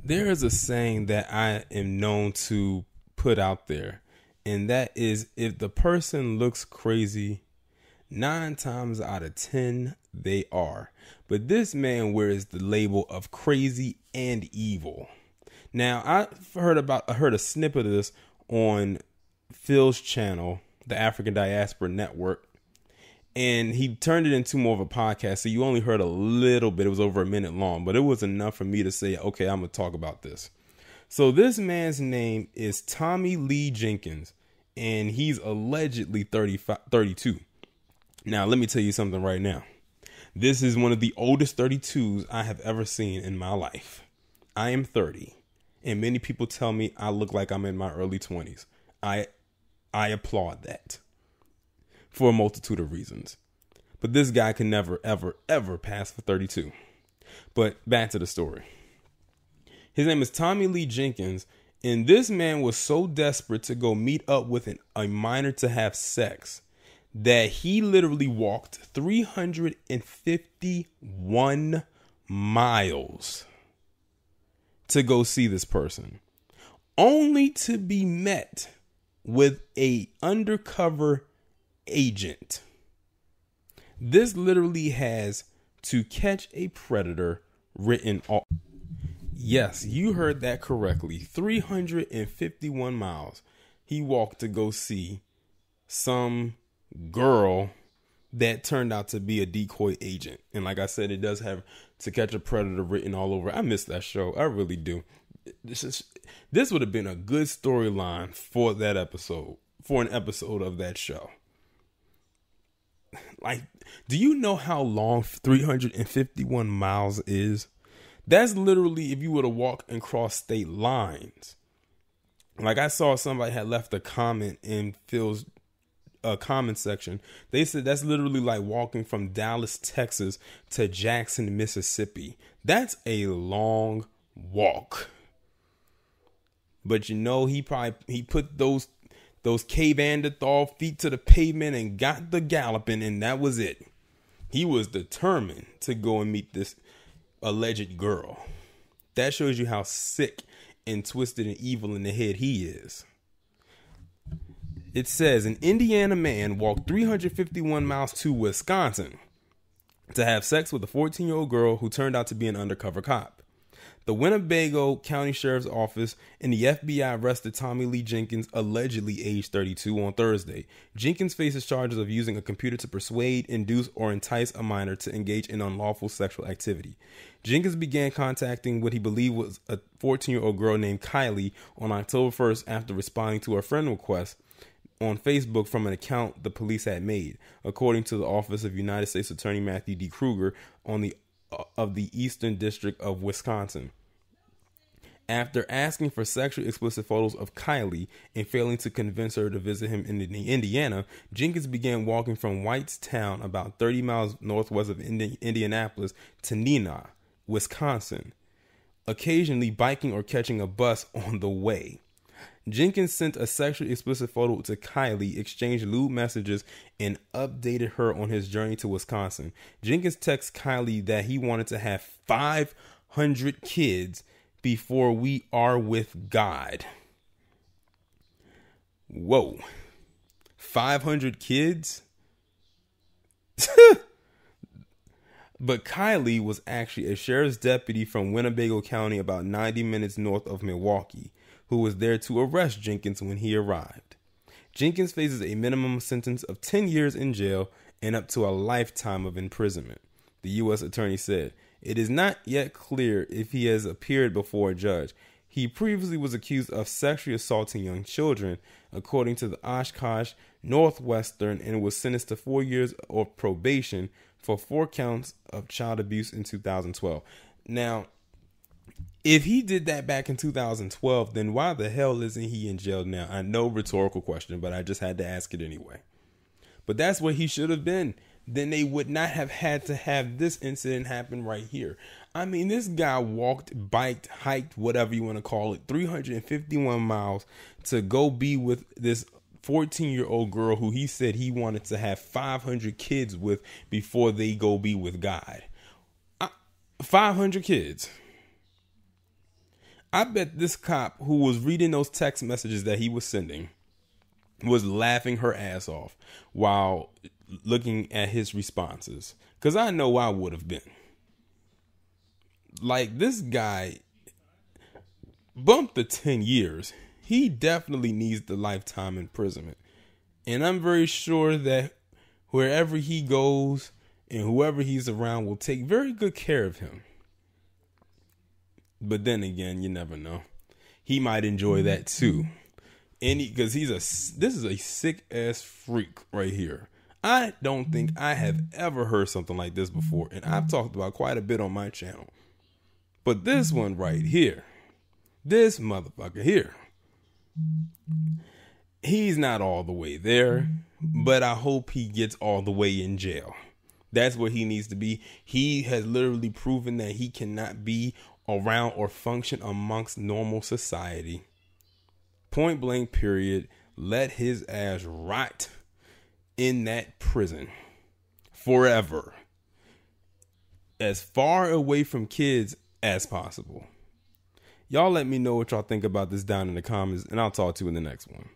There is a saying that I am known to put out there, and that is, if the person looks crazy, 9 times out of 10 they are. But this man wears the label of crazy and evil. Now, I heard a snippet of this on Phil's channel, the African Diaspora Network, and he turned it into more of a podcast. So you only heard a little bit. It was over a minute long, but it was enough for me to say, okay, I'm going to talk about this. So this man's name is Tommy Lee Jenkins, and he's allegedly 32. Now, let me tell you something right now. This is one of the oldest 32s I have ever seen in my life. I am 30, and many people tell me I look like I'm in my early 20s. I applaud that for a multitude of reasons. But this guy can never, ever, ever pass for 32. But back to the story. His name is Tommy Lee Jenkins, and this man was so desperate to go meet up with a minor to have sex that he literally walked 351 miles to go see this person, only to be met with a undercover agent. This literally has "to catch a predator" written all. Yes, you heard that correctly. 351 miles he walked to go see some girl that turned out to be a decoy agent. And like I said, it does have "to catch a predator" written all over. I miss that show. I really do. This would have been a good storyline for that episode, for an episode of that show. Like, do you know how long 351 miles is? That's literally if you were to walk and cross state lines. Like, I saw somebody had left a comment in Phil's comment section. They said that's literally like walking from Dallas, Texas to Jackson, Mississippi. That's a long walk. But you know, he put those K-Vanderthal feet to the pavement and got the galloping, and that was it. He was determined to go and meet this alleged girl. That shows you how sick and twisted and evil in the head he is. It says an Indiana man walked 351 miles to Wisconsin to have sex with a 14-year-old girl who turned out to be an undercover cop. The Winnebago County Sheriff's Office and the FBI arrested Tommy Lee Jenkins, allegedly age 32, on Thursday. Jenkins faces charges of using a computer to persuade, induce, or entice a minor to engage in unlawful sexual activity. Jenkins began contacting what he believed was a 14-year-old girl named Kylie on October 1st after responding to her friend request on Facebook from an account the police had made, according to the Office of United States Attorney Matthew D. Kruger of the Eastern District of Wisconsin. After asking for sexually explicit photos of Kylie and failing to convince her to visit him in Indiana, Jenkins began walking from Whitestown, about 30 miles northwest of Indianapolis, to Neenah, Wisconsin, occasionally biking or catching a bus on the way. Jenkins sent a sexually explicit photo to Kylie, exchanged lewd messages, and updated her on his journey to Wisconsin. Jenkins texted Kylie that he wanted to have 500 kids before we are with God. Whoa. 500 kids? But Kylie was actually a sheriff's deputy from Winnebago County, about 90 minutes north of Milwaukee, who was there to arrest Jenkins when he arrived. Jenkins faces a minimum sentence of 10 years in jail and up to a lifetime of imprisonment, the U.S. attorney said. It is not yet clear if he has appeared before a judge. He previously was accused of sexually assaulting young children, according to the Oshkosh Northwestern, and was sentenced to 4 years of probation for 4 counts of child abuse in 2012. Now, if he did that back in 2012, then why the hell isn't he in jail now? I know, rhetorical question, but I just had to ask it anyway. But that's where he should have been. Then they would not have had to have this incident happen right here. I mean, this guy walked, biked, hiked, whatever you want to call it, 351 miles to go be with this 14-year-old girl who he said he wanted to have 500 kids with before they go be with God. 500 kids. I bet this cop who was reading those text messages that he was sending was laughing her ass off while looking at his responses. Because I know I would have been. Like, this guy bumped the 10 years. He definitely needs the lifetime imprisonment. And I'm very sure that wherever he goes and whoever he's around will take very good care of him. But then again, you never know. He might enjoy that too. Because this is a sick ass freak right here. I don't think I have ever heard something like this before. And I've talked about quite a bit on my channel. But this one right here, this motherfucker here, he's not all the way there, but I hope he gets all the way in jail. That's where he needs to be. He has literally proven that he cannot be around or function amongst normal society. Point blank, period. Let his ass rot in that prison forever. As far away from kids as possible. Y'all let me know what y'all think about this down in the comments, and I'll talk to you in the next one.